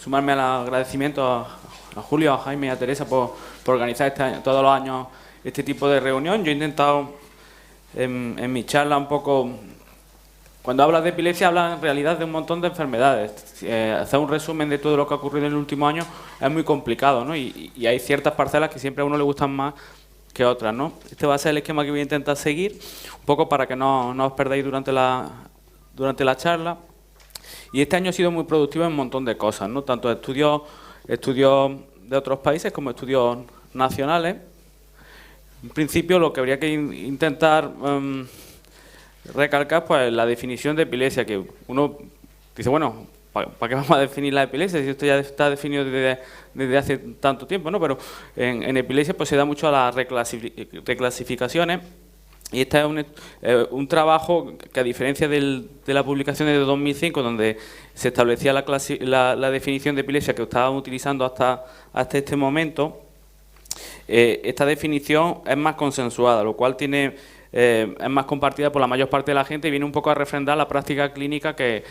sumarme al agradecimiento a Julio, a Jaime y a Teresa por organizar todos los años este tipo de reunión. Yo he intentado en mi charla un poco, cuando hablas de epilepsia hablas en realidad de un montón de enfermedades. Hacer un resumen de todo lo que ha ocurrido en el último año es muy complicado, ¿no? Y hay ciertas parcelas que siempre a uno le gustan más que otras, ¿no? Este va a ser el esquema que voy a intentar seguir, un poco para que no os perdáis durante la charla. Y este año ha sido muy productivo en un montón de cosas, ¿no? Tanto estudios de otros países como estudios nacionales. En principio, lo que habría que intentar recalcar, pues, la definición de epilepsia, que uno dice, bueno, ¿para qué vamos a definir la epilepsia si esto ya está definido desde hace tanto tiempo, ¿no? Pero en epilepsia pues se da mucho a las reclasificaciones. Y este es un trabajo que, a diferencia de la publicación de 2005, donde se establecía la definición de epilepsia que estábamos utilizando hasta este momento, esta definición es más consensuada, lo cual es más compartida por la mayor parte de la gente y viene un poco a refrendar la práctica clínica que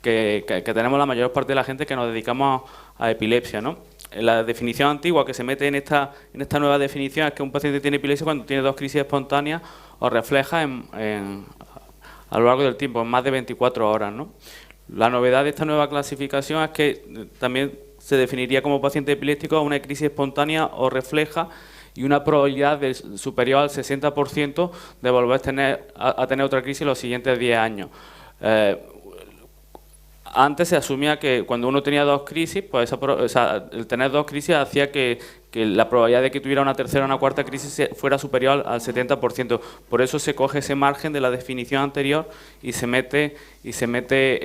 tenemos la mayor parte de la gente que nos dedicamos a epilepsia, ¿no? La definición antigua que se mete en esta nueva definición es que un paciente tiene epilepsia cuando tiene 2 crisis espontáneas o refleja a lo largo del tiempo, en más de 24 horas, ¿no? La novedad de esta nueva clasificación es que también se definiría como paciente epiléptico una crisis espontánea o refleja y una probabilidad superior al 60% de volver a tener otra crisis en los siguientes 10 años. Antes se asumía que cuando uno tenía 2 crisis, pues el tener 2 crisis hacía que la probabilidad de que tuviera una tercera o una cuarta crisis fuera superior al 70%. Por eso se coge ese margen de la definición anterior y se mete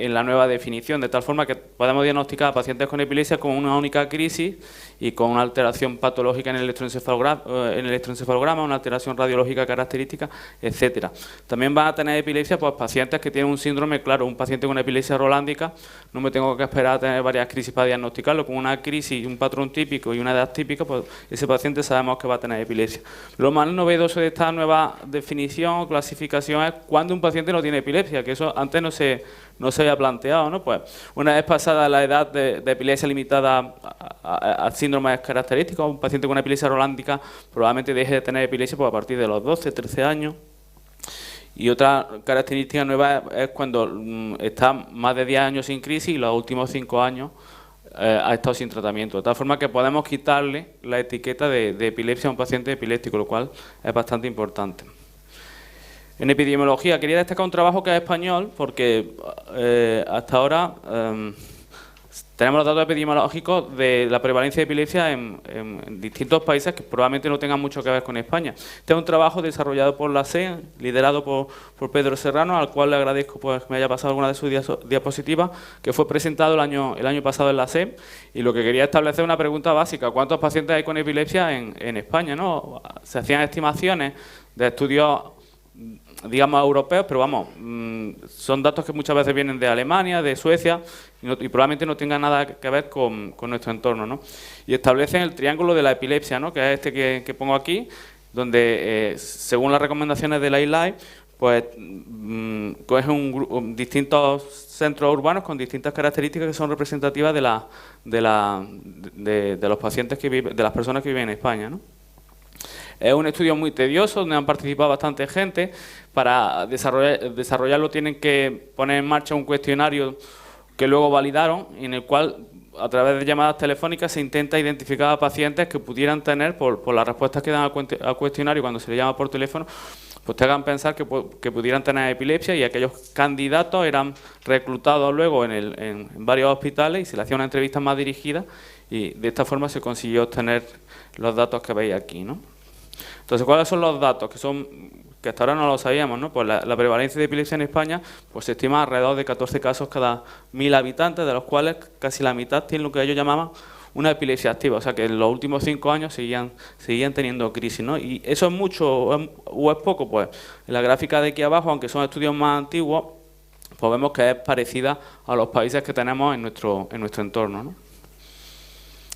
en la nueva definición, de tal forma que podemos diagnosticar a pacientes con epilepsia con una única crisis y con una alteración patológica en el electroencefalograma, una alteración radiológica característica, etcétera. También van a tener epilepsia pues pacientes que tienen un síndrome, claro, un paciente con epilepsia rolándica, no me tengo que esperar a tener varias crisis para diagnosticarlo. Con una crisis, un patrón típico y una edad típica, pues ese paciente sabemos que va a tener epilepsia. Lo más novedoso de esta nueva definición o clasificación es cuando un paciente no tiene epilepsia, que eso antes no se había planteado, ¿no? Pues una vez pasada la edad de epilepsia limitada a síndromes característicos, un paciente con epilepsia rolándica probablemente deje de tener epilepsia pues, a partir de los 12, 13 años. Y otra característica nueva es cuando está más de 10 años sin crisis y los últimos 5 años ha estado sin tratamiento. De tal forma que podemos quitarle la etiqueta de epilepsia a un paciente epiléptico, lo cual es bastante importante. En epidemiología quería destacar un trabajo que es español, porque hasta ahora tenemos los datos epidemiológicos de la prevalencia de epilepsia en distintos países que probablemente no tengan mucho que ver con España. Este es un trabajo desarrollado por la SE, liderado por Pedro Serrano, al cual le agradezco pues, que me haya pasado alguna de sus diapositivas, que fue presentado el año pasado en la SE, y lo que quería establecer es una pregunta básica: ¿cuántos pacientes hay con epilepsia en España, ¿no? Se hacían estimaciones de estudios, digamos, europeos, pero vamos, son datos que muchas veces vienen de Alemania, de Suecia, y probablemente no tengan nada que ver con nuestro entorno, ¿no? Y establecen el triángulo de la epilepsia, ¿no? Que es este que pongo aquí, donde según las recomendaciones de la ILAE, pues cogen distintos centros urbanos con distintas características que son representativas de los pacientes de las personas que viven en España, ¿no? Es un estudio muy tedioso, donde han participado bastante gente. Para desarrollarlo tienen que poner en marcha un cuestionario que luego validaron, en el cual, a través de llamadas telefónicas, se intenta identificar a pacientes que pudieran tener, por las respuestas que dan al cuestionario cuando se le llama por teléfono, pues te hagan pensar que pudieran tener epilepsia, y aquellos candidatos eran reclutados luego en varios hospitales y se le hacía una entrevista más dirigida, y de esta forma se consiguió obtener los datos que veis aquí, ¿no? Entonces, ¿cuáles son los datos? Que hasta ahora no lo sabíamos, ¿no? Pues la prevalencia de epilepsia en España pues se estima alrededor de 14 casos cada 1000 habitantes, de los cuales casi la mitad tienen lo que ellos llamaban una epilepsia activa, o sea que en los últimos 5 años seguían teniendo crisis, ¿no? Y eso es mucho o es poco, pues en la gráfica de aquí abajo, aunque son estudios más antiguos, pues vemos que es parecida a los países que tenemos en nuestro entorno, ¿no?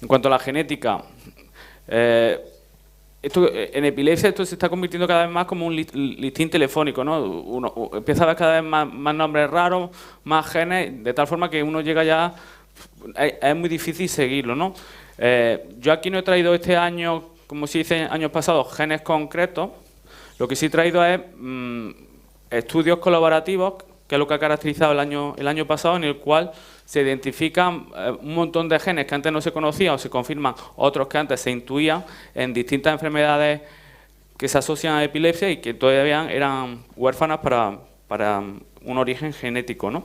En cuanto a la genética, en epilepsia esto se está convirtiendo cada vez más como un listín telefónico, ¿no? Uno empieza a ver cada vez más nombres raros, más genes, de tal forma que uno llega ya es muy difícil seguirlo, ¿no? Yo aquí no he traído este año, como se dice años pasados, genes concretos. Lo que sí he traído es estudios colaborativos, que es lo que ha caracterizado el año pasado, en el cual se identifican un montón de genes que antes no se conocían o se confirman otros que antes se intuían en distintas enfermedades que se asocian a epilepsia y que todavía eran huérfanas para un origen genético, ¿no?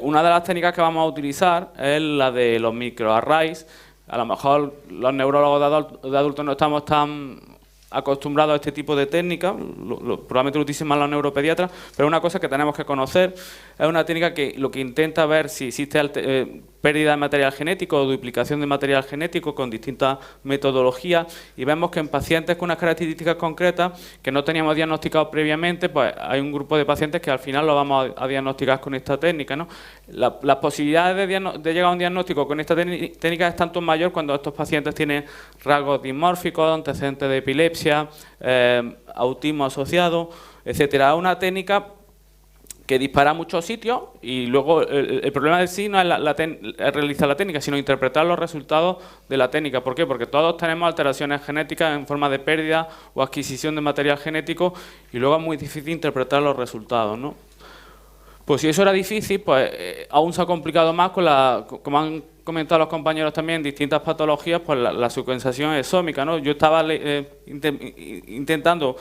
Una de las técnicas que vamos a utilizar es la de los microarrays. A lo mejor los neurólogos de adultos no estamos tan acostumbrados a este tipo de técnicas, probablemente lo utilicen más los neuropediatras, pero una cosa que tenemos que conocer es una técnica que lo que intenta ver si existe pérdida de material genético o duplicación de material genético con distintas metodologías, y vemos que en pacientes con unas características concretas que no teníamos diagnosticados previamente, pues hay un grupo de pacientes que al final lo vamos a diagnosticar con esta técnica, ¿no? Las posibilidades de llegar a un diagnóstico con esta técnica es tanto mayor cuando estos pacientes tienen rasgos dimórficos, antecedentes de epilepsia, autismo asociado, etcétera. Es una técnica que dispara a muchos sitios y luego el problema de sí no es realizar la técnica, sino interpretar los resultados de la técnica. ¿Por qué? Porque todos tenemos alteraciones genéticas en forma de pérdida o adquisición de material genético y luego es muy difícil interpretar los resultados, ¿no? Pues si eso era difícil, pues aún se ha complicado más con como han comentado los compañeros también, distintas patologías, pues la secuenciación exómica, ¿no? Yo estaba intentando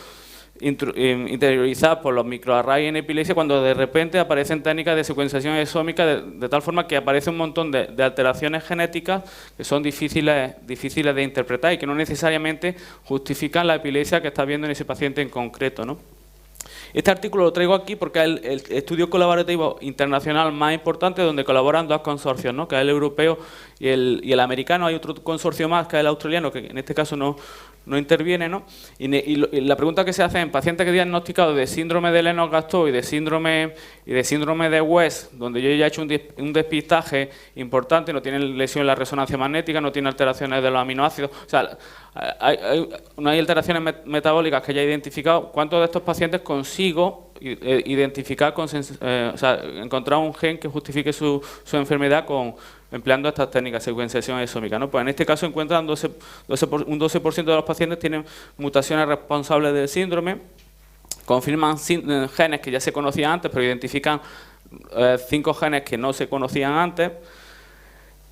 interiorizar por los microarrays en epilepsia cuando de repente aparecen técnicas de secuenciación exómica de tal forma que aparece un montón de alteraciones genéticas que son difíciles de interpretar y que no necesariamente justifican la epilepsia que está viendo en ese paciente en concreto, ¿no? Este artículo lo traigo aquí porque es el estudio colaborativo internacional más importante donde colaboran dos consorcios, ¿no? Que es el europeo y el americano. Hay otro consorcio más que es el australiano, que en este caso no interviene, ¿no? Y la pregunta que se hace en pacientes que diagnosticados de síndrome de Lennox-Gastaut y de síndrome de West, donde yo ya he hecho un despistaje importante, no tienen lesión en la resonancia magnética, no tienen alteraciones de los aminoácidos, o sea, no hay alteraciones metabólicas que haya identificado. ¿Cuántos de estos pacientes consigo identificar, encontrar un gen que justifique su enfermedad empleando estas técnicas de secuenciación exómica, ¿no? Pues en este caso encuentran un 12% de los pacientes tienen mutaciones responsables del síndrome, confirman genes que ya se conocían antes, pero identifican 5 genes que no se conocían antes.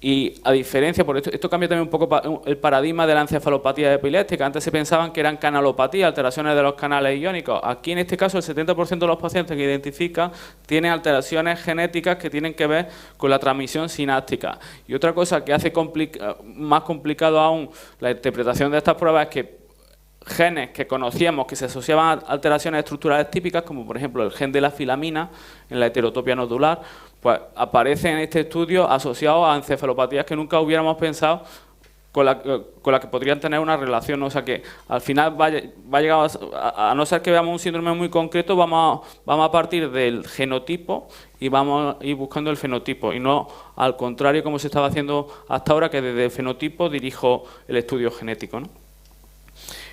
Y a diferencia, por esto cambia también un poco el paradigma de la encefalopatía epiléptica. Antes se pensaban que eran canalopatías, alteraciones de los canales iónicos. Aquí en este caso el 70% de los pacientes que identifican tienen alteraciones genéticas que tienen que ver con la transmisión sináptica. Y otra cosa que hace más complicado aún la interpretación de estas pruebas es que genes que conocíamos que se asociaban a alteraciones estructurales típicas, como por ejemplo el gen de la filamina en la heterotopia nodular, pues aparece en este estudio asociado a encefalopatías que nunca hubiéramos pensado con la que podrían tener una relación, ¿no? O sea que al final va a llegar a no ser que veamos un síndrome muy concreto, vamos a partir del genotipo y vamos a ir buscando el fenotipo y no al contrario como se estaba haciendo hasta ahora, que desde el fenotipo dirijo el estudio genético, ¿no?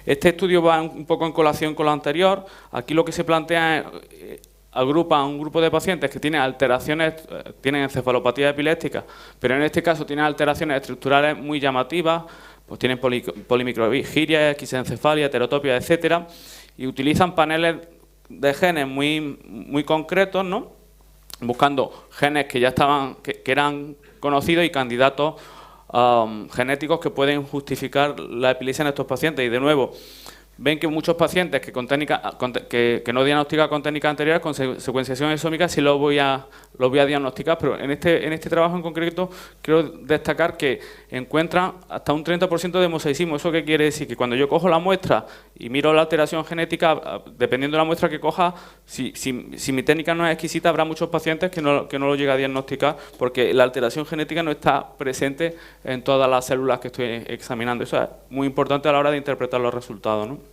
Este estudio va un poco en colación con lo anterior. Aquí lo que se plantea es agrupa a un grupo de pacientes que tienen alteraciones, tienen encefalopatía epiléptica, pero en este caso tienen alteraciones estructurales muy llamativas, pues tienen polimicrogiria, quisencefalia, heterotopia, etcétera, y utilizan paneles de genes muy concretos, ¿no? Buscando genes que ya que eran conocidos y candidatos genéticos que pueden justificar la epilepsia en estos pacientes. Y de nuevo, ven que muchos pacientes que no diagnostican con técnicas anteriores, con secuenciación exómica, sí los voy a diagnosticar, pero en este trabajo en concreto quiero destacar que encuentran hasta un 30% de mosaicismo. ¿Eso qué quiere decir? Que cuando yo cojo la muestra y miro la alteración genética, dependiendo de la muestra que coja, si mi técnica no es exquisita, habrá muchos pacientes que no lo llega a diagnosticar porque la alteración genética no está presente en todas las células que estoy examinando. Eso es muy importante a la hora de interpretar los resultados, ¿no?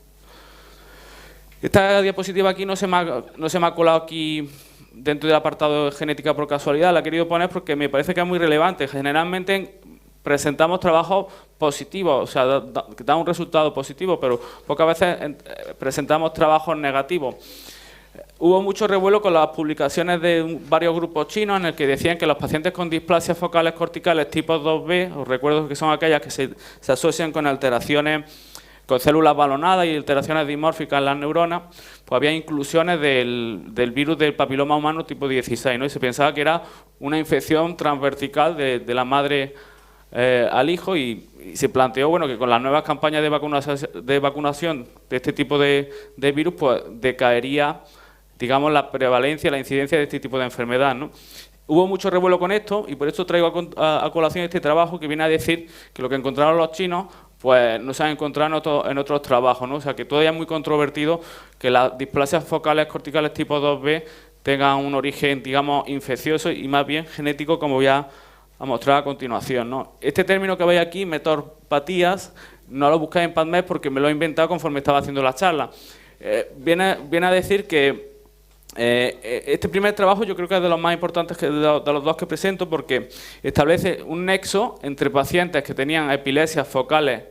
Esta diapositiva aquí no se me ha colado aquí dentro del apartado de genética por casualidad, la he querido poner porque me parece que es muy relevante. Generalmente presentamos trabajos positivos, o sea, que dan un resultado positivo, pero pocas veces presentamos trabajos negativos. Hubo mucho revuelo con las publicaciones de varios grupos chinos en el que decían que los pacientes con displasias focales corticales tipo 2B, os recuerdo que son aquellas que se asocian con alteraciones, con células balonadas y alteraciones dimórficas en las neuronas, pues había inclusiones del virus del papiloma humano tipo 16, ¿no? Y se pensaba que era una infección transvertical de la madre al hijo y se planteó, bueno, que con las nuevas campañas de vacunación de este tipo de virus, pues decaería, digamos, la prevalencia, la incidencia de este tipo de enfermedad, ¿no? Hubo mucho revuelo con esto y por eso traigo a colación este trabajo que viene a decir que lo que encontraron los chinos pues no se ha encontrado en otros trabajos, ¿no? O sea, que todavía es muy controvertido que las displasias focales corticales tipo 2B tengan un origen, digamos, infeccioso y más bien genético, como voy a mostrar a continuación, ¿no? Este término que veis aquí, metorpatías, no lo buscáis en PubMed porque me lo he inventado conforme estaba haciendo la charla. Viene a decir que este primer trabajo yo creo que es de los más importantes de los dos que presento porque establece un nexo entre pacientes que tenían epilepsias focales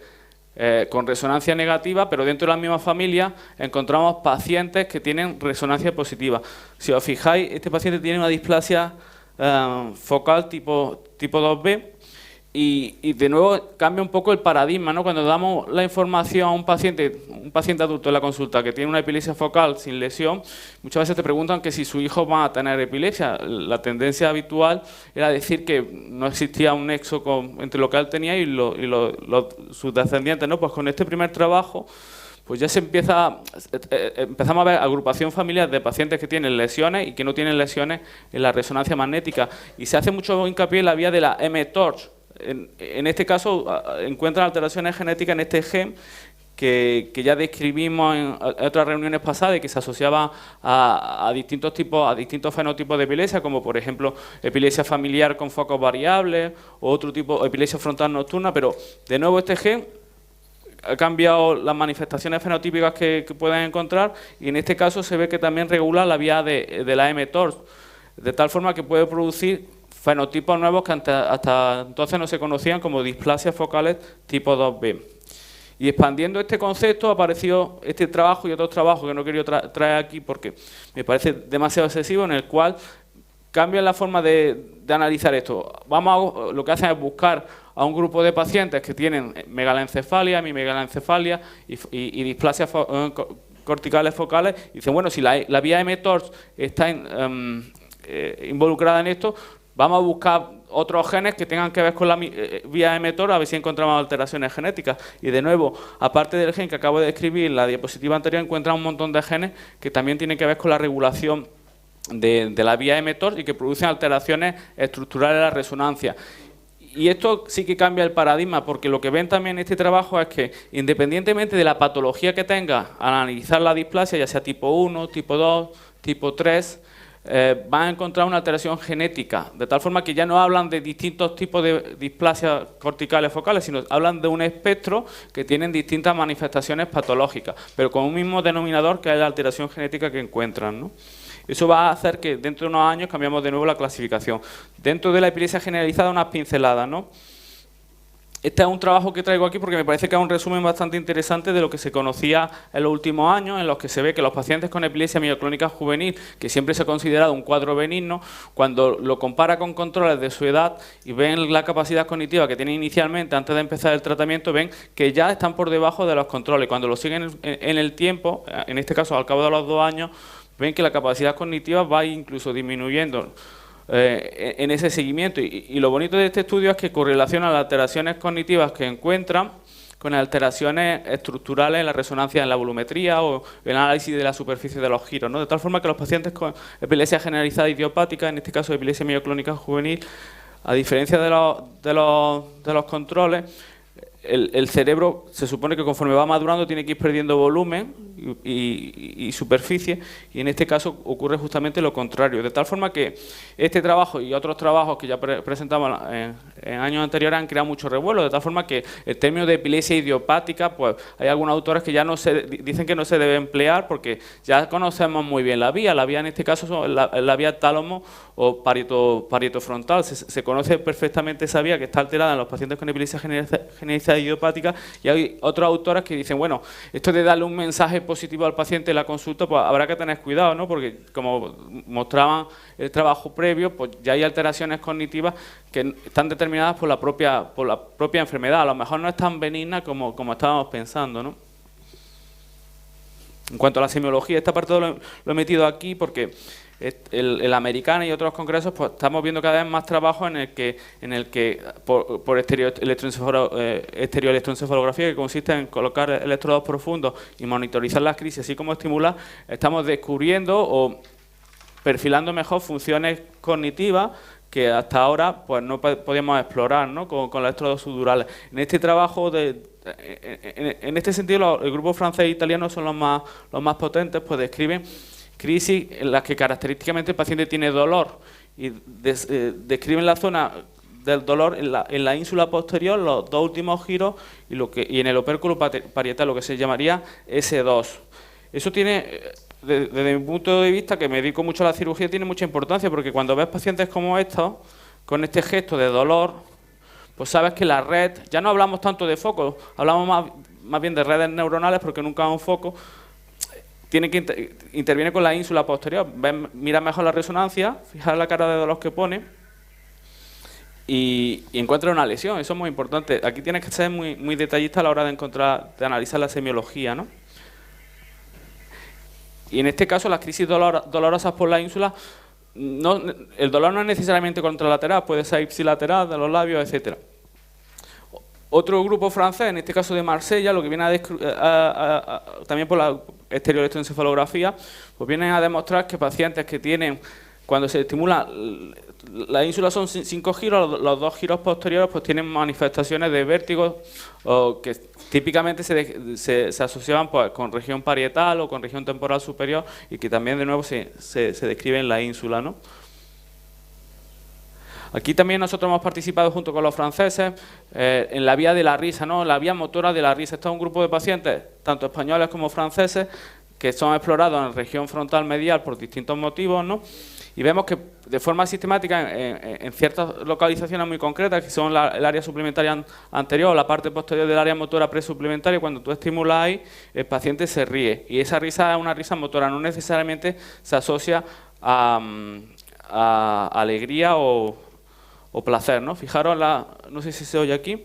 con resonancia negativa, pero dentro de la misma familia encontramos pacientes que tienen resonancia positiva. Si os fijáis, este paciente tiene una displasia focal tipo 2B y de nuevo cambia un poco el paradigma, ¿no? Cuando damos la información a un paciente adulto en la consulta que tiene una epilepsia focal sin lesión, muchas veces te preguntan que si su hijo va a tener epilepsia. La tendencia habitual era decir que no existía un nexo entre lo que él tenía y sus descendientes, ¿no? Pues con este primer trabajo pues ya empezamos a ver agrupación familiar de pacientes que tienen lesiones y que no tienen lesiones en la resonancia magnética. Y se hace mucho hincapié en la vía de la mTORCH. En este caso encuentran alteraciones genéticas en este gen que ya describimos en otras reuniones pasadas y que se asociaba a distintos fenotipos de epilepsia, como por ejemplo epilepsia familiar con focos variables o otro tipo, epilepsia frontal nocturna, pero de nuevo este gen ha cambiado las manifestaciones fenotípicas que pueden encontrar y en este caso se ve que también regula la vía de la mTORCH, de tal forma que puede producir fenotipos nuevos que hasta entonces no se conocían como displasias focales tipo 2B. Y expandiendo este concepto apareció este trabajo y otros trabajos que no quería traer aquí porque me parece demasiado excesivo, en el cual cambian la forma de analizar esto. Lo que hacen es buscar a un grupo de pacientes que tienen megalencefalia, hemimegalencefalia y displasias corticales focales y dicen, bueno, si la vía mTORCH está involucrada en esto, vamos a buscar otros genes que tengan que ver con la vía mTOR a ver si encontramos alteraciones genéticas. Y de nuevo, aparte del gen que acabo de describir en la diapositiva anterior, encuentran un montón de genes que también tienen que ver con la regulación de la vía mTOR y que producen alteraciones estructurales de la resonancia. Y esto sí que cambia el paradigma, porque lo que ven también en este trabajo es que, independientemente de la patología que tenga al analizar la displasia, ya sea tipo 1, tipo 2, tipo 3, van a encontrar una alteración genética, de tal forma que ya no hablan de distintos tipos de displasias corticales focales, sino hablan de un espectro que tienen distintas manifestaciones patológicas, pero con un mismo denominador que es la alteración genética que encuentran, ¿no? Eso va a hacer que dentro de unos años cambiamos de nuevo la clasificación. Dentro de la epilepsia generalizada, unas pinceladas, ¿no? Este es un trabajo que traigo aquí porque me parece que es un resumen bastante interesante de lo que se conocía en los últimos años, en los que se ve que los pacientes con epilepsia mioclónica juvenil, que siempre se ha considerado un cuadro benigno, cuando lo compara con controles de su edad y ven la capacidad cognitiva que tienen inicialmente antes de empezar el tratamiento, ven que ya están por debajo de los controles. Cuando lo siguen en el tiempo, en este caso al cabo de los 2 años, ven que la capacidad cognitiva va incluso disminuyendo en ese seguimiento. Y lo bonito de este estudio es que correlaciona las alteraciones cognitivas que encuentran con alteraciones estructurales en la resonancia en la volumetría o el análisis de la superficie de los giros, ¿no? De tal forma que los pacientes con epilepsia generalizada idiopática, en este caso epilepsia mioclónica juvenil, a diferencia de los controles, el cerebro se supone que conforme va madurando tiene que ir perdiendo volumen y superficie, y en este caso ocurre justamente lo contrario, de tal forma que este trabajo y otros trabajos que ya presentamos en años anteriores han creado mucho revuelo, de tal forma que el término de epilepsia idiopática, pues hay algunos autores que ya dicen que no se debe emplear porque ya conocemos muy bien la vía en este caso la vía tálamo o parietofrontal, se conoce perfectamente esa vía que está alterada en los pacientes con epilepsia generalizada crisis idiopáticas, y hay otros autores que dicen, bueno, esto de darle un mensaje positivo al paciente en la consulta, pues habrá que tener cuidado, ¿no? Porque como mostraban el trabajo previo, pues ya hay alteraciones cognitivas que están determinadas por la propia enfermedad. A lo mejor no es tan benigna como estábamos pensando, ¿no? En cuanto a la semiología, esta parte lo he metido aquí porque el americano y otros congresos, pues estamos viendo cada vez más trabajo en el que por estereoelectroencefalografía, que consiste en colocar electrodos profundos y monitorizar las crisis, así como estimular, estamos descubriendo o perfilando mejor funciones cognitivas que hasta ahora pues no podíamos explorar, ¿no? con electrodos subdurales. En este trabajo, en este sentido, el grupo francés e italiano son los más potentes, pues describen crisis en las que característicamente el paciente tiene dolor y describen la zona del dolor en la ínsula posterior, los dos últimos giros y en el opérculo parietal, lo que se llamaría S2. Eso tiene, desde mi punto de vista, que me dedico mucho a la cirugía, tiene mucha importancia, porque cuando ves pacientes como estos, con este gesto de dolor, pues sabes que la red, ya no hablamos tanto de focos, hablamos más bien de redes neuronales, porque nunca es un foco, interviene con la ínsula posterior. Mira mejor la resonancia, fija la cara de dolor que pone y encuentra una lesión. Eso es muy importante. Aquí tienes que ser muy detallista a la hora de analizar la semiología, ¿no? Y en este caso, las crisis dolorosas por la ínsula, el dolor no es necesariamente contralateral, puede ser ipsilateral de los labios, etcétera. Otro grupo francés, en este caso de Marsella, lo que viene también por la estereoelectroencefalografía, pues vienen a demostrar que pacientes que tienen, cuando se estimula, la ínsula son 5 giros, los 2 giros posteriores pues tienen manifestaciones de vértigo que típicamente se asociaban pues con región parietal o con región temporal superior y que también de nuevo se describe en la ínsula, ¿no? Aquí también nosotros hemos participado junto con los franceses en la vía de la risa, ¿no? La vía motora de la risa. Esto es un grupo de pacientes, tanto españoles como franceses, que son explorados en la región frontal medial por distintos motivos, ¿no? Y vemos que de forma sistemática en ciertas localizaciones muy concretas, que son el área suplementaria anterior, la parte posterior del área motora presuplementaria, cuando tú estimulas ahí, el paciente se ríe. Y esa risa es una risa motora, no necesariamente se asocia a alegría o placer, ¿no? Fijaros, no sé si se oye aquí.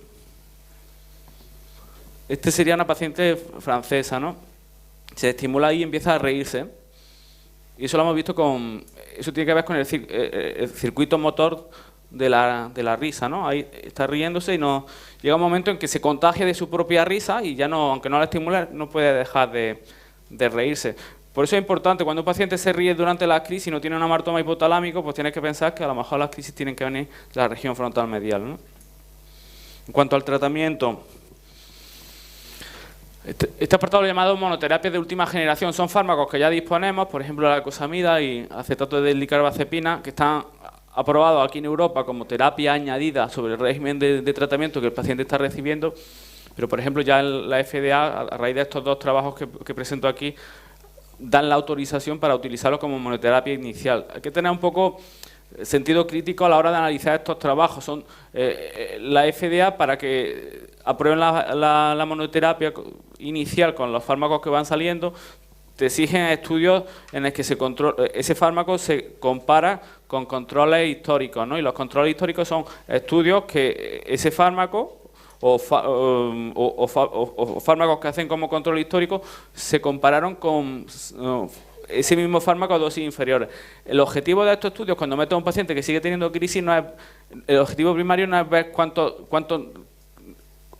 Este sería una paciente francesa, ¿no? Se estimula ahí y empieza a reírse. Y eso lo hemos visto eso tiene que ver con el circuito motor de la risa, ¿no? Ahí está riéndose y llega un momento en que se contagia de su propia risa y ya no, aunque no la estimule, no puede dejar de reírse. Por eso es importante, cuando un paciente se ríe durante la crisis y no tiene un amartoma hipotalámico, pues tienes que pensar que a lo mejor las crisis tienen que venir de la región frontal medial, ¿no? En cuanto al tratamiento, este apartado lo he llamado monoterapia de última generación. Son fármacos que ya disponemos, por ejemplo la glucosamida y acetato de dicarbazepina, que están aprobados aquí en Europa como terapia añadida sobre el régimen de tratamiento que el paciente está recibiendo, pero por ejemplo ya la FDA, a raíz de estos dos trabajos que presento aquí, dan la autorización para utilizarlo como monoterapia inicial. Hay que tener un poco sentido crítico a la hora de analizar estos trabajos. Son la FDA, para que aprueben la monoterapia inicial con los fármacos que van saliendo, te exigen estudios en los que ese fármaco se compara con controles históricos, ¿no? Y los controles históricos son estudios que ese fármaco o fármacos que hacen como control histórico se compararon con ese mismo fármaco a dosis inferiores. El objetivo de estos estudios, cuando metes a un paciente que sigue teniendo crisis, el objetivo primario no es ver cuánto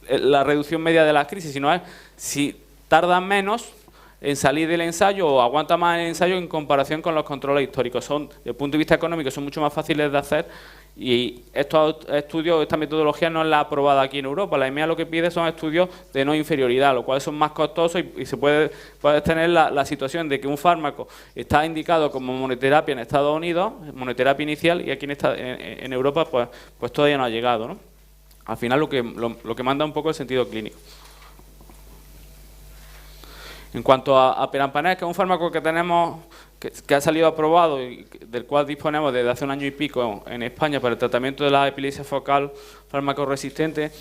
la reducción media de las crisis, sino es si tardan menos en salir del ensayo o aguanta más el ensayo en comparación con los controles históricos. Desde el punto de vista económico, son mucho más fáciles de hacer. Y estos estudios, esta metodología no es la aprobada aquí en Europa. La EMEA lo que pide son estudios de no inferioridad, lo cual son más costosos y se puede tener la situación de que un fármaco está indicado como monoterapia en Estados Unidos, monoterapia inicial, y aquí en Europa pues todavía no ha llegado, ¿no? Al final lo que manda un poco el sentido clínico. En cuanto a Perampanel, que es un fármaco que tenemos que ha salido aprobado y del cual disponemos desde hace un año y pico en España para el tratamiento de la epilepsia focal fármaco-resistente.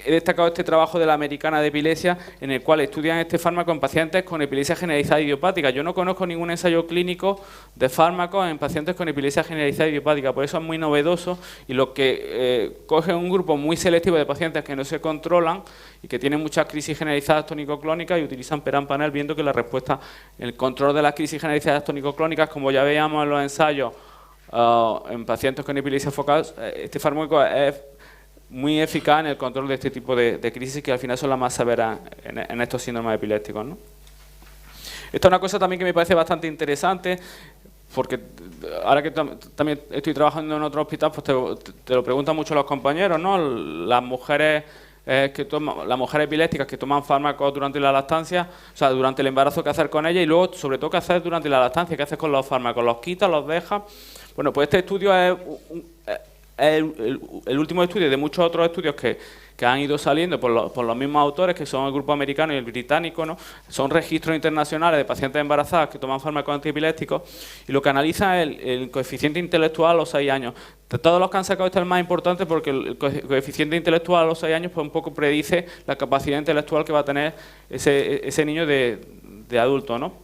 He destacado este trabajo de la Americana de Epilepsia, en el cual estudian este fármaco en pacientes con epilepsia generalizada idiopática. Yo no conozco ningún ensayo clínico de fármacos en pacientes con epilepsia generalizada idiopática, por eso es muy novedoso, y lo que coge un grupo muy selectivo de pacientes que no se controlan y que tienen muchas crisis generalizadas tónico-clónicas y utilizan perampanel, viendo que la respuesta, el control de las crisis generalizadas tónico-clónicas, como ya veíamos en los ensayos en pacientes con epilepsia focal, este fármaco es muy eficaz en el control de este tipo de crisis, que al final son las más severas en estos síndromes epilépticos, ¿no? Esta es una cosa también que me parece bastante interesante, porque ahora que también estoy trabajando en otro hospital, pues te lo preguntan mucho los compañeros, ¿no? Las mujeres epilépticas que toman fármacos durante la lactancia, o sea, durante el embarazo, ¿qué hacer con ellas? Y luego, sobre todo, ¿qué hacer durante la lactancia? ¿Qué haces con los fármacos? ¿Los quitas, los dejas? Bueno, pues este estudio es el último estudio de muchos otros estudios que han ido saliendo por los mismos autores, que son el grupo americano y el británico, ¿no? Son registros internacionales de pacientes embarazadas que toman fármacos antiepilépticos, y lo que analiza es el coeficiente intelectual a los 6 años. De todos los que han sacado, este es el más importante, porque el coeficiente intelectual a los 6 años pues un poco predice la capacidad intelectual que va a tener ese niño de adulto, ¿no?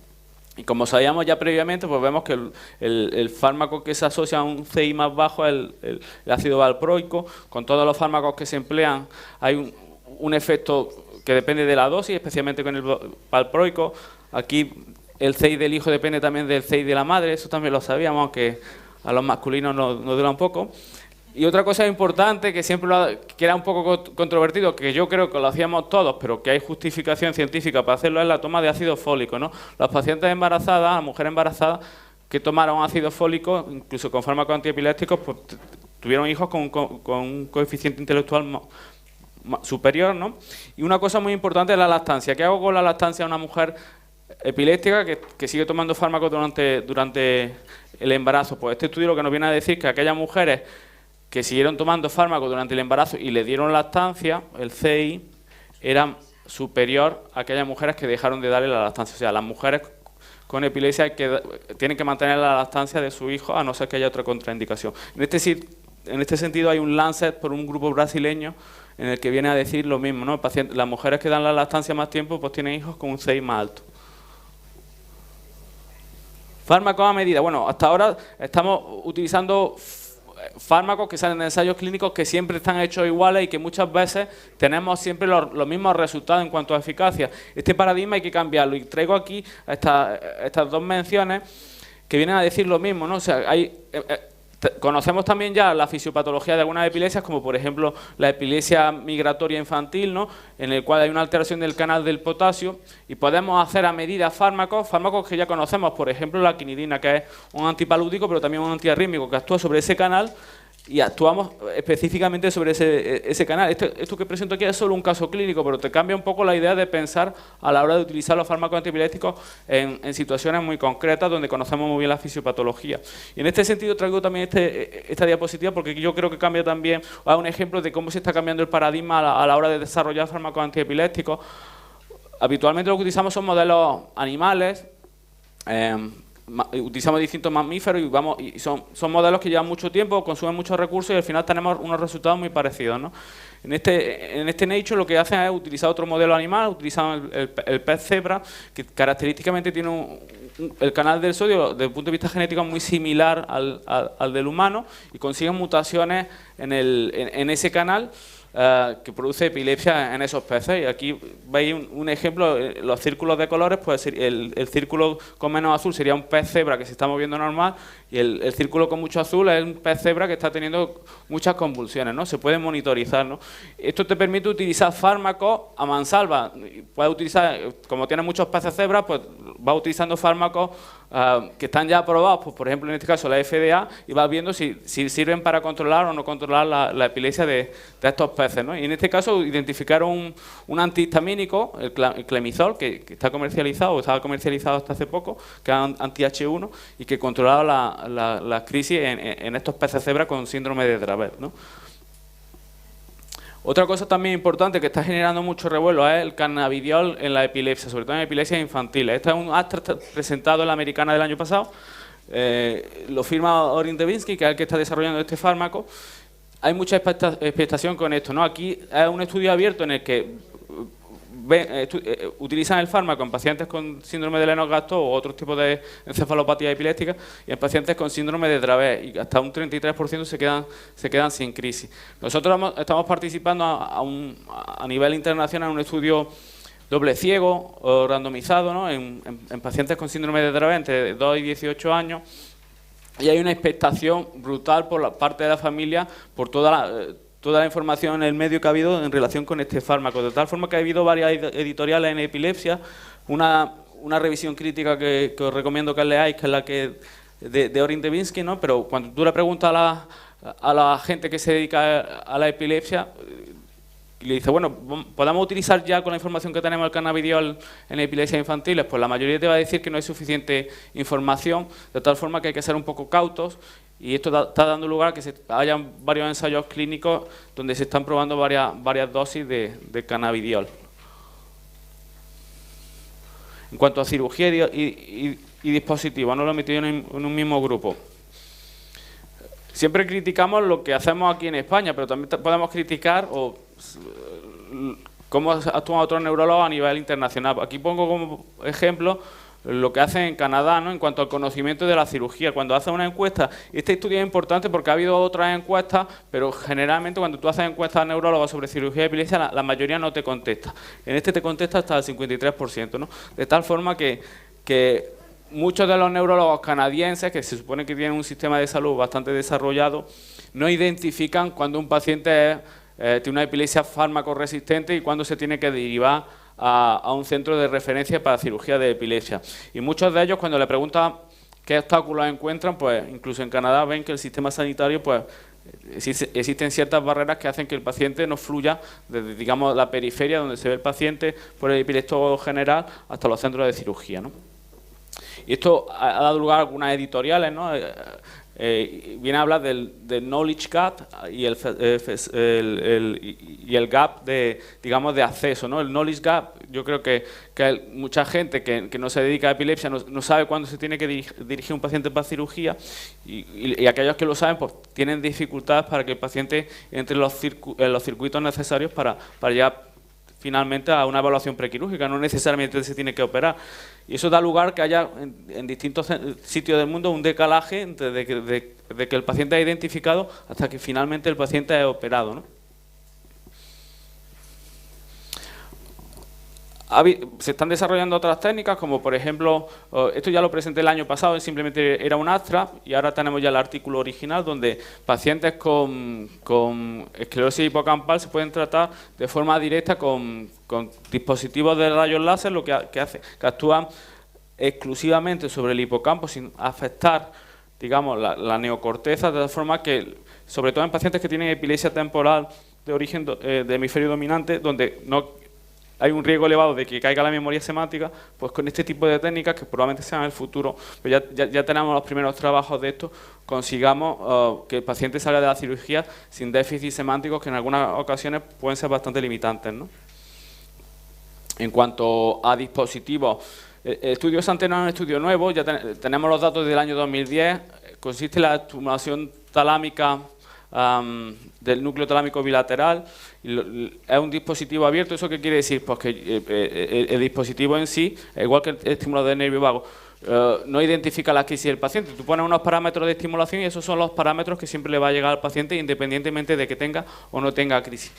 Y como sabíamos ya previamente, pues vemos que el fármaco que se asocia a un CI más bajo es el ácido valproico. Con todos los fármacos que se emplean hay un efecto que depende de la dosis, especialmente con el valproico. Aquí el CI del hijo depende también del CI de la madre, eso también lo sabíamos, aunque a los masculinos nos dura un poco. Y otra cosa importante, que que era un poco controvertido, que yo creo que lo hacíamos todos, pero que hay justificación científica para hacerlo, es la toma de ácido fólico, ¿no? Las pacientes embarazadas, las mujeres embarazadas que tomaron ácido fólico, incluso con fármacos antiepilépticos, pues tuvieron hijos con un coeficiente intelectual superior, ¿no? Y una cosa muy importante es la lactancia. ¿Qué hago con la lactancia de una mujer epiléptica que sigue tomando fármacos durante el embarazo? Pues este estudio lo que nos viene a decir que aquellas mujeres que siguieron tomando fármacos durante el embarazo y le dieron lactancia, el CI era superior a aquellas mujeres que dejaron de darle la lactancia. O sea, las mujeres con epilepsia tienen que mantener la lactancia de su hijo, a no ser que haya otra contraindicación. En este sentido hay un Lancet por un grupo brasileño en el que viene a decir lo mismo, ¿no? Las mujeres que dan la lactancia más tiempo pues tienen hijos con un CI más alto. Fármacos a medida. Bueno, hasta ahora estamos utilizando fármacos que salen de ensayos clínicos que siempre están hechos iguales y que muchas veces tenemos siempre los mismos resultados en cuanto a eficacia. Este paradigma hay que cambiarlo, y traigo aquí estas dos menciones que vienen a decir lo mismo, ¿no? O sea, conocemos también ya la fisiopatología de algunas epilepsias, como por ejemplo la epilepsia migratoria infantil, ¿no? En el cual hay una alteración del canal del potasio, y podemos hacer a medida fármacos que ya conocemos, por ejemplo la quinidina, que es un antipalúdico pero también un antiarrítmico que actúa sobre ese canal, y actuamos específicamente sobre ese canal. Esto que presento aquí es solo un caso clínico, pero te cambia un poco la idea de pensar a la hora de utilizar los fármacos antiepilépticos en situaciones muy concretas donde conocemos muy bien la fisiopatología. Y en este sentido traigo también esta diapositiva, porque yo creo que cambia también, a un ejemplo de cómo se está cambiando el paradigma a la hora de desarrollar fármacos antiepilépticos. Habitualmente lo que utilizamos son modelos animales, utilizamos distintos mamíferos y son modelos que llevan mucho tiempo, consumen muchos recursos, y al final tenemos unos resultados muy parecidos, ¿no? En este Nature lo que hacen es utilizar otro modelo animal, utilizan el pez cebra, que característicamente tiene el canal del sodio desde el punto de vista genético muy similar al del humano, y consiguen mutaciones en ese canal que produce epilepsia en esos peces. Y aquí veis un ejemplo, los círculos de colores, pues el círculo con menos azul sería un pez cebra que se está moviendo normal, y el círculo con mucho azul es un pez cebra que está teniendo muchas convulsiones, ¿no? Se puede monitorizar, ¿no? Esto te permite utilizar fármacos a mansalva. Puedes utilizar, como tienes muchos peces cebra, pues vas utilizando fármacos que están ya aprobados, pues, por ejemplo en este caso la FDA, y vas viendo si sirven para controlar o no controlar la epilepsia de estos peces, ¿no? Y en este caso identificaron un antihistamínico, el clemizol, que está comercializado, o estaba comercializado hasta hace poco, que es anti-H1, y que controlaba la crisis en estos peces cebra con síndrome de Dravet, ¿no? Otra cosa también importante que está generando mucho revuelo es el cannabidiol en la epilepsia, sobre todo en epilepsias infantiles. Este es un abstract presentado en la americana del año pasado. Lo firma Orin Devinsky, que es el que está desarrollando este fármaco. Hay mucha expectación con esto, ¿no? Aquí es un estudio abierto en el que utilizan el fármaco en pacientes con síndrome de Lennox-Gastaut o otros tipos de encefalopatía epiléptica y en pacientes con síndrome de Dravet, y hasta un 33% se quedan sin crisis. Nosotros estamos participando a nivel internacional en un estudio doble ciego o randomizado, ¿no? en pacientes con síndrome de Dravet entre 2 y 18 años, y hay una expectación brutal por la parte de la familia por toda la información en el medio que ha habido en relación con este fármaco, de tal forma que ha habido varias editoriales en epilepsia, una revisión crítica que os recomiendo que leáis, que es la de Orin Devinsky, ¿no? Pero cuando tú le preguntas a la gente que se dedica a la epilepsia, y le dice, bueno, ¿podemos utilizar ya con la información que tenemos el cannabidiol en epilepsias infantiles? Pues la mayoría te va a decir que no hay suficiente información, de tal forma que hay que ser un poco cautos, y esto está dando lugar a que hayan varios ensayos clínicos donde se están probando varias dosis de cannabidiol. En cuanto a cirugía y dispositivos, no lo he metido en un mismo grupo. Siempre criticamos lo que hacemos aquí en España, pero también podemos criticar cómo actúan otros neurólogos a nivel internacional. Aquí pongo como ejemplo lo que hacen en Canadá, ¿no? En cuanto al conocimiento de la cirugía. Cuando hacen una encuesta, este estudio es importante porque ha habido otras encuestas, pero generalmente cuando tú haces encuestas a neurólogos sobre cirugía de epilepsia, la mayoría no te contesta. En este te contesta hasta el 53%, ¿no? De tal forma que muchos de los neurólogos canadienses, que se supone que tienen un sistema de salud bastante desarrollado, no identifican cuando un paciente tiene una epilepsia fármaco resistente y cuándo se tiene que derivar a un centro de referencia para cirugía de epilepsia. Y muchos de ellos, cuando le preguntan qué obstáculos encuentran, pues incluso en Canadá ven que el sistema sanitario, pues existen ciertas barreras que hacen que el paciente no fluya desde, digamos, la periferia donde se ve el paciente por el epileptólogo general hasta los centros de cirugía, ¿no? Y esto ha dado lugar a algunas editoriales, ¿no? Viene a hablar del knowledge gap y el gap de, digamos, de acceso, ¿no? El knowledge gap, yo creo que hay mucha gente que no se dedica a epilepsia no sabe cuándo se tiene que dirigir un paciente para cirugía, y aquellos que lo saben pues tienen dificultades para que el paciente entre en los circuitos necesarios para llegar finalmente a una evaluación prequirúrgica, no necesariamente se tiene que operar. Y eso da lugar que haya en distintos sitios del mundo un decalaje de que el paciente es identificado hasta que finalmente el paciente es operado, ¿no? Se están desarrollando otras técnicas, como por ejemplo, esto ya lo presenté el año pasado, simplemente era un abstract, y ahora tenemos ya el artículo original, donde pacientes con esclerosis hipocampal se pueden tratar de forma directa con dispositivos de rayos láser, lo que actúan exclusivamente sobre el hipocampo sin afectar, digamos, la neocorteza, de tal forma que, sobre todo en pacientes que tienen epilepsia temporal de origen de hemisferio dominante, donde no hay un riesgo elevado de que caiga la memoria semántica, pues con este tipo de técnicas, que probablemente sean el futuro, pues ya tenemos los primeros trabajos de esto, consigamos que el paciente salga de la cirugía sin déficits semánticos que en algunas ocasiones pueden ser bastante limitantes, ¿no? En cuanto a dispositivos, el estudio Santeno es un estudio nuevo, ya tenemos los datos del año 2010, consiste en la estimulación talámica del núcleo talámico bilateral, es un dispositivo abierto. ¿Eso qué quiere decir? Pues que el dispositivo en sí, igual que el estimulador de nervio vago, no identifica la crisis del paciente. Tú pones unos parámetros de estimulación y esos son los parámetros que siempre le va a llegar al paciente independientemente de que tenga o no tenga crisis.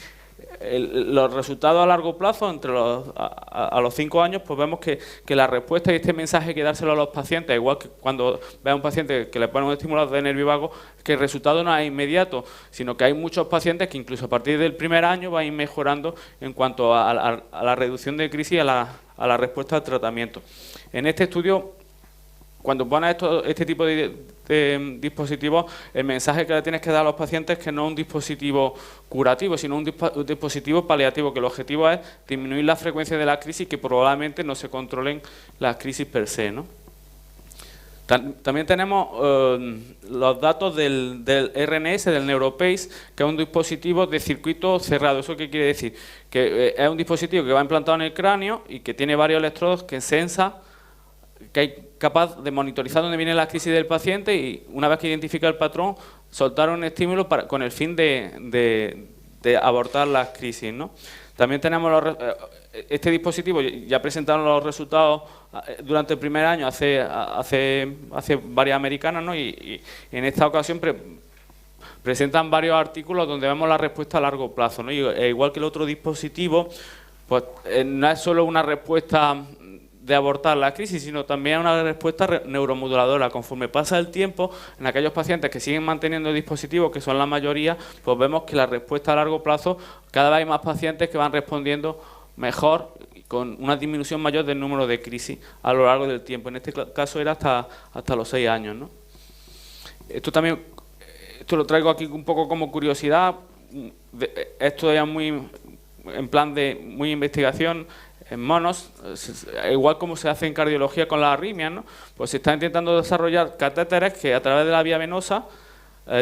Los resultados a largo plazo, a los 5 años, pues vemos que la respuesta y este mensaje hay que dárselo a los pacientes, igual que cuando ve a un paciente que le pone un estimulador de nervio vago, que el resultado no es inmediato, sino que hay muchos pacientes que incluso a partir del primer año van a ir mejorando en cuanto a la reducción de crisis y a la respuesta al tratamiento. En este estudio, cuando pones este tipo de dispositivos, el mensaje que le tienes que dar a los pacientes es que no es un dispositivo curativo, sino un dispositivo paliativo, que el objetivo es disminuir la frecuencia de la crisis, que probablemente no se controlen las crisis per se, ¿no? También tenemos los datos del RNS, del NeuroPace, que es un dispositivo de circuito cerrado. ¿Eso qué quiere decir? Que es un dispositivo que va implantado en el cráneo y que tiene varios electrodos que sensa, que es capaz de monitorizar dónde viene la crisis del paciente y, una vez que identifica el patrón, soltar un estímulo con el fin de abortar las crisis, ¿no? También tenemos este dispositivo, ya presentaron los resultados durante el primer año hace varias americanas, ¿no? Y en esta ocasión presentan varios artículos donde vemos la respuesta a largo plazo, ¿no? Igual que el otro dispositivo, pues no es solo una respuesta de abortar la crisis, sino también una respuesta neuromoduladora. Conforme pasa el tiempo, en aquellos pacientes que siguen manteniendo el dispositivo, que son la mayoría, pues vemos que la respuesta a largo plazo, cada vez hay más pacientes que van respondiendo mejor, con una disminución mayor del número de crisis a lo largo del tiempo. En este caso era hasta los 6 años, ¿no? Esto lo traigo aquí un poco como curiosidad. Esto ya muy en plan de investigación en monos, igual como se hace en cardiología con las arritmias, ¿no? Pues se está intentando desarrollar catéteres que a través de la vía venosa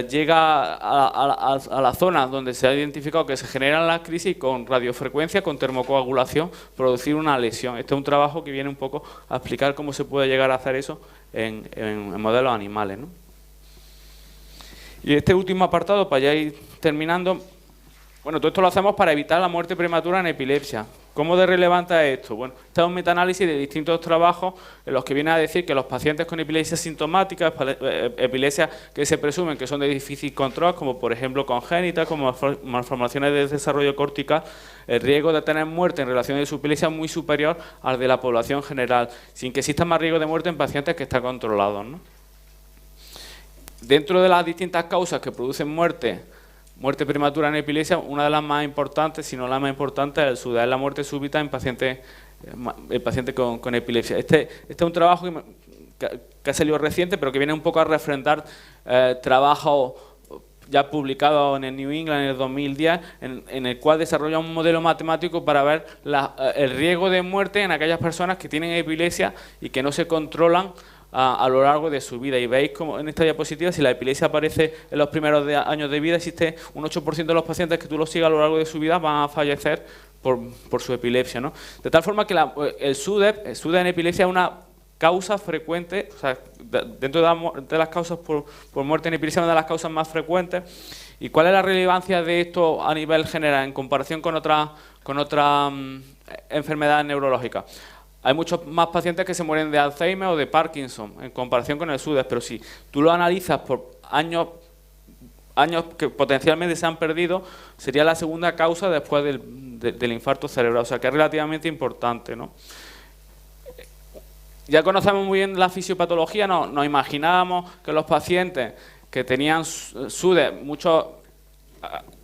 llega a la zona donde se ha identificado que se generan las crisis y con radiofrecuencia, con termocoagulación, producir una lesión. Este es un trabajo que viene un poco a explicar cómo se puede llegar a hacer eso en modelos animales, ¿no? Y este último apartado, para ya ir terminando, bueno, todo esto lo hacemos para evitar la muerte prematura en epilepsia. ¿Cómo de relevante es esto? Bueno, este es un metaanálisis de distintos trabajos en los que viene a decir que los pacientes con epilepsia sintomática, epilepsia que se presumen que son de difícil control, como por ejemplo congénitas, como malformaciones de desarrollo cortical, el riesgo de tener muerte en relación a su epilepsia es muy superior al de la población general, sin que exista más riesgo de muerte en pacientes que están controlados, ¿no? Dentro de las distintas causas que producen muerte prematura en epilepsia, una de las más importantes, si no la más importante, es el SUDEP, es la muerte súbita en pacientes con epilepsia. Este es un trabajo que ha salido reciente, pero que viene un poco a refrendar trabajos ya publicados en el New England en el 2010, en el cual desarrolla un modelo matemático para ver el riesgo de muerte en aquellas personas que tienen epilepsia y que no se controlan a lo largo de su vida. Y veis como en esta diapositiva, si la epilepsia aparece en los primeros años de vida, existe un 8% de los pacientes que tú los sigas a lo largo de su vida van a fallecer por su epilepsia, ¿no? De tal forma que el SUDEP en epilepsia es una causa frecuente, o sea, dentro de las causas por muerte en epilepsia, una de las causas más frecuentes. ¿Y cuál es la relevancia de esto a nivel general en comparación con otras enfermedades neurológicas? Hay muchos más pacientes que se mueren de Alzheimer o de Parkinson en comparación con el SUDEP, pero si tú lo analizas por años que potencialmente se han perdido, sería la segunda causa después del infarto cerebral, o sea que es relativamente importante, ¿no? Ya conocemos muy bien la fisiopatología, nos imaginábamos que los pacientes que tenían SUDEP, muchos...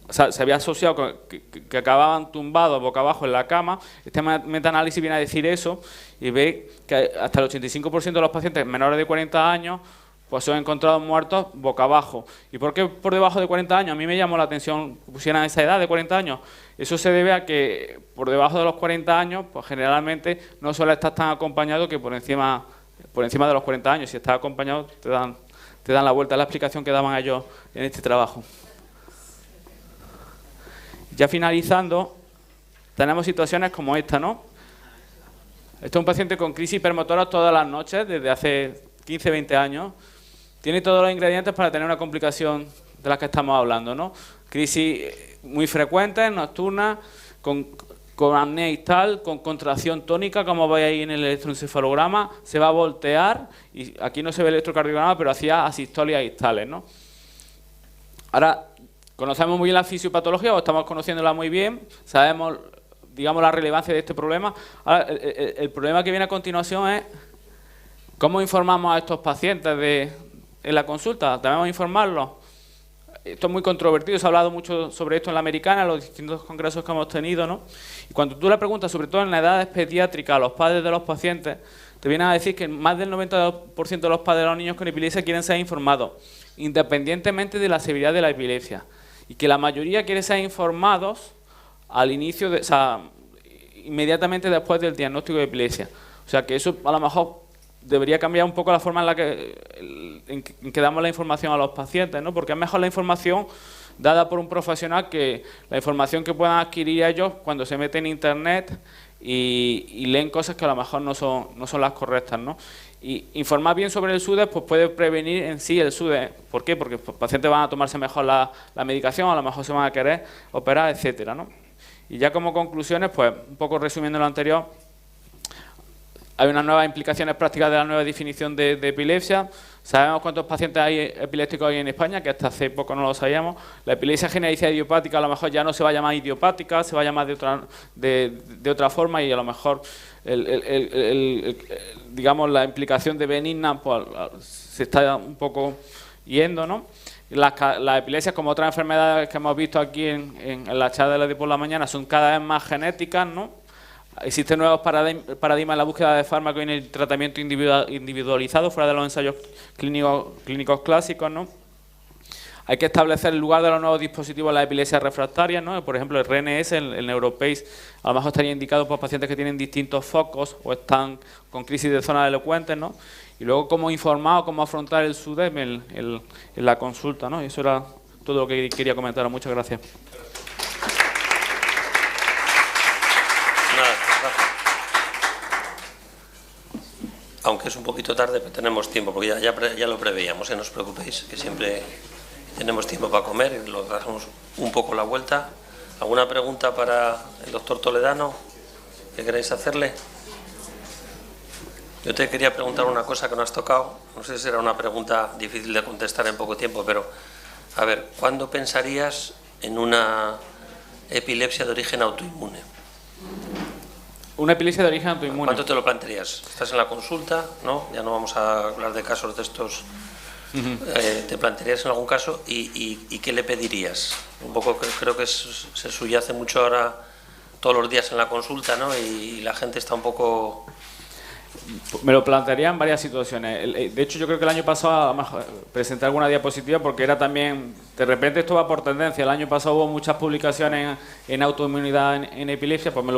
O sea, se había asociado con que acababan tumbados boca abajo en la cama. Este metaanálisis viene a decir eso y ve que hasta el 85% de los pacientes menores de 40 años pues son encontrados muertos boca abajo. ¿Y por qué por debajo de 40 años? A mí me llamó la atención que pusieran esa edad de 40 años. Eso se debe a que por debajo de los 40 años pues generalmente no suele estar tan acompañado que por encima de los 40 años. Si estás acompañado te dan la vuelta. Es la explicación que daban ellos en este trabajo. Ya finalizando, tenemos situaciones como esta, ¿no? Este es un paciente con crisis hipermotora todas las noches, desde hace 15, 20 años. Tiene todos los ingredientes para tener una complicación de las que estamos hablando, ¿no? Crisis muy frecuentes, nocturnas, con apnea ictal, con contracción tónica, como veis ahí en el electroencefalograma. Se va a voltear, y aquí no se ve el electrocardiograma, pero hacía asistolias ictales, ¿no? Ahora... Conocemos muy bien la fisiopatología, o estamos conociéndola muy bien, sabemos, digamos, la relevancia de este problema. Ahora, el problema que viene a continuación es cómo informamos a estos pacientes en la consulta. ¿Debemos informarlos? Esto es muy controvertido, se ha hablado mucho sobre esto en la americana, en los distintos congresos que hemos tenido, ¿no? Y cuando tú le preguntas, sobre todo en la edad pediátrica, a los padres de los pacientes, te vienen a decir que más del 92% de los padres de los niños con epilepsia quieren ser informados, independientemente de la severidad de la epilepsia. Y que la mayoría quiere ser informados al inicio, o sea, inmediatamente después del diagnóstico de epilepsia. O sea, que eso a lo mejor debería cambiar un poco la forma en que damos la información a los pacientes, ¿no? Porque es mejor la información dada por un profesional que la información que puedan adquirir ellos cuando se meten en Internet y leen cosas que a lo mejor no son las correctas, ¿no? Y informar bien sobre el SUDEP pues puede prevenir en sí el SUDEP. ¿Por qué? Porque los pacientes van a tomarse mejor la medicación, a lo mejor se van a querer operar, etcétera, ¿no? Y ya como conclusiones, pues un poco resumiendo lo anterior, hay unas nuevas implicaciones prácticas de la nueva definición de epilepsia. Sabemos cuántos pacientes hay epilépticos hay en España, que hasta hace poco no lo sabíamos. La epilepsia generalizada idiopática a lo mejor ya no se va a llamar idiopática, se va a llamar de otra forma, y a lo mejor digamos la implicación de benigna pues, se está un poco yendo, ¿no? Las epilepsias, como otras enfermedades que hemos visto aquí en la charla de por la mañana, son cada vez más genéticas, ¿no? Existen nuevos paradigmas en la búsqueda de fármacos y en el tratamiento individualizado fuera de los ensayos clínicos clásicos, ¿no? Hay que establecer el lugar de los nuevos dispositivos en las epilepsias refractarias, ¿no? Por ejemplo, el RNS, el NeuroPace, a lo mejor estaría indicado por pacientes que tienen distintos focos o están con crisis de zonas elocuentes, ¿no? Y luego cómo informar o cómo afrontar el SUDEP en la consulta, ¿no? Y eso era todo lo que quería comentar. Muchas gracias. Aunque es un poquito tarde, pero tenemos tiempo, porque ya lo preveíamos, no os preocupéis, que siempre tenemos tiempo para comer y lo damos un poco la vuelta. ¿Alguna pregunta para el doctor Toledano que queráis hacerle? Yo te quería preguntar una cosa que no has tocado, no sé si será una pregunta difícil de contestar en poco tiempo, pero a ver, ¿cuándo pensarías en una epilepsia de origen autoinmune? Una epilepsia de origen autoinmune. ¿Cuánto te lo plantearías? Estás en la consulta, ¿no? Ya no vamos a hablar de casos de estos. ¿Te plantearías en algún caso y qué le pedirías? Un poco creo que se subyace mucho ahora todos los días en la consulta, ¿no? Y la gente está un poco... Me lo plantearía en varias situaciones. De hecho, yo creo que el año pasado presenté alguna diapositiva porque era también... De repente esto va por tendencia. El año pasado hubo muchas publicaciones en autoinmunidad en epilepsia. Pues me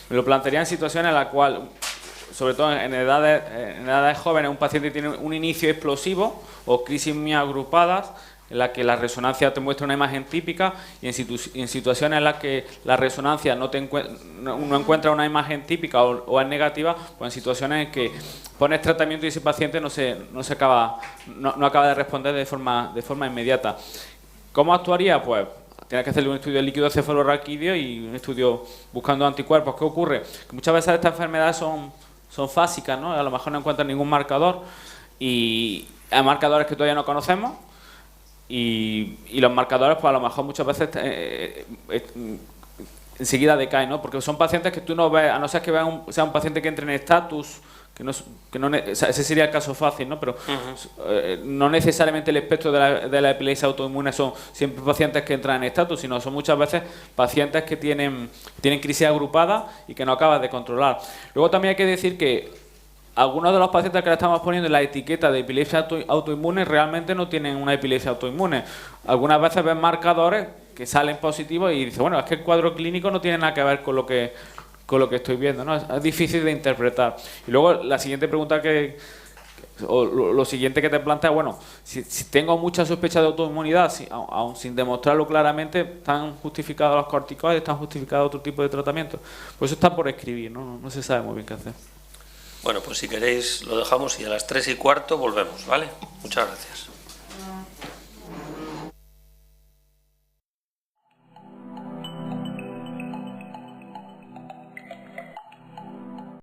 lo plantearía en situaciones en las cuales, sobre todo en edades jóvenes, un paciente tiene un inicio explosivo o crisis muy agrupadas, en la que la resonancia te muestra una imagen típica, y en situaciones en las que la resonancia no encuentra una imagen típica o es negativa, pues en situaciones en que pones tratamiento y ese paciente no acaba de responder de forma inmediata. ¿Cómo actuaría? Pues tienes que hacerle un estudio de líquido cefalorraquídeo y un estudio buscando anticuerpos. ¿Qué ocurre? Que muchas veces estas enfermedades son fásicas, ¿no? A lo mejor no encuentran ningún marcador y hay marcadores que todavía no conocemos. Y los marcadores, pues a lo mejor muchas veces enseguida decaen, ¿no? Porque son pacientes que tú no ves, a no ser que sea un paciente que entre en estatus, ese sería el caso fácil, ¿no? Pero no necesariamente el espectro de la epilepsia autoinmune son siempre pacientes que entran en estatus, sino son muchas veces pacientes que tienen crisis agrupadas y que no acabas de controlar. Luego también hay que decir que algunos de los pacientes que le estamos poniendo la etiqueta de epilepsia autoinmune realmente no tienen una epilepsia autoinmune. Algunas veces ven marcadores que salen positivos y dicen, bueno, es que el cuadro clínico no tiene nada que ver con lo que estoy viendo, ¿no? Es difícil de interpretar. Y luego la siguiente pregunta lo siguiente que te plantea, bueno, si tengo mucha sospecha de autoinmunidad, aún sin demostrarlo claramente, ¿están justificados los corticoides? ¿Están justificados otro tipo de tratamiento? Pues eso está por escribir, ¿no? No se sabe muy bien qué hacer. Bueno, pues si queréis lo dejamos y a las 3:15 volvemos, ¿vale? Muchas gracias.